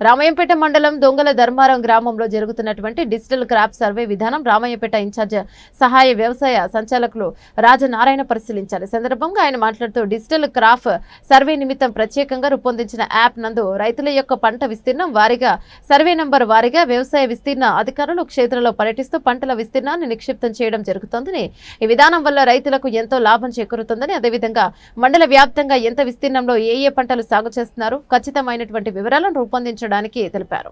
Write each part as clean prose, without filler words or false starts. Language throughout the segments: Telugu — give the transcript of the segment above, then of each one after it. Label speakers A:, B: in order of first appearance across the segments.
A: రామయ్యంపేట మండలం దొంగల ధర్మారం గ్రామంలో జరుగుతున్నటువంటి డిజిటల్ క్రాప్ సర్వే విధానం రామయ్యంపేట ఇన్ఛార్జ్ సహాయ వ్యవసాయ సంచాలకులు రాజనారాయణ పరిశీలించారు. ఈ సందర్భంగా ఆయన మాట్లాడుతూ డిజిటల్ క్రాప్ సర్వే నిమిత్తం ప్రత్యేకంగా రూపొందించిన యాప్ నందు రైతుల యొక్క పంట విస్తీర్ణం వారీగా సర్వే నంబర్ వారీగా వ్యవసాయ విస్తీర్ణ అధికారులు క్షేత్రంలో పర్యటిస్తూ పంటల విస్తీర్ణాన్ని నిక్షిప్తం చేయడం జరుగుతోందని, ఈ విధానం వల్ల రైతులకు ఎంతో లాభం చేకూరుతుందని, అదేవిధంగా మండల వ్యాప్తంగా ఎంత విస్తీర్ణంలో ఏ పంటలు సాగు చేస్తున్నారు ఖచ్చితమైనటువంటి వివరాలను రూపొందించడానికి తెలిపారు.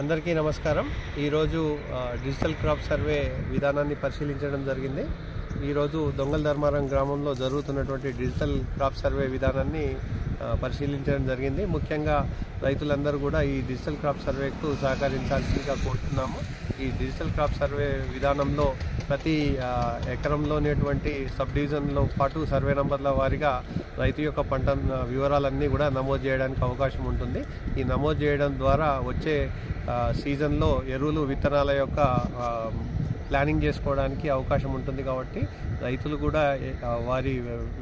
B: అందరికీ నమస్కారం. ఈరోజు డిజిటల్ క్రాప్ సర్వే విధానాన్ని పరిశీలించడం జరిగింది. ఈరోజు దొంగల ధర్మారం గ్రామంలో జరుగుతున్నటువంటి డిజిటల్ క్రాప్ సర్వే విధానాన్ని పరిశీలించడం జరిగింది. ముఖ్యంగా రైతులందరూ కూడా ఈ డిజిటల్ క్రాప్ సర్వేకు సహకరించాల్సిందిగా కోరుతున్నాము. ఈ డిజిటల్ క్రాప్ సర్వే విధానంలో ప్రతి ఎకరంలోనేటువంటి సబ్ డివిజన్లో పాటు సర్వే నంబర్ల వారీగా రైతు యొక్క పంట వివరాలన్నీ కూడా నమోదు చేయడానికి అవకాశం ఉంటుంది. ఈ నమోదు చేయడం ద్వారా వచ్చే సీజన్లో ఎరువులు విత్తనాల యొక్క ప్లానింగ్ చేసుకోవడానికి అవకాశం ఉంటుంది. కాబట్టి రైతులు కూడా వారి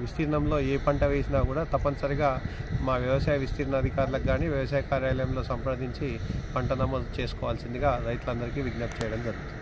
B: విస్తీర్ణంలో ఏ పంట వేసినా కూడా తప్పనిసరిగా మా వ్యవసాయ విస్తీర్ణ అధికారులకు కానీ వ్యవసాయ కార్యాలయంలో సంప్రదించి పంట నమోదు చేసుకోవాల్సిందిగా రైతులందరికీ విజ్ఞప్తి చేయడం జరుగుతుంది.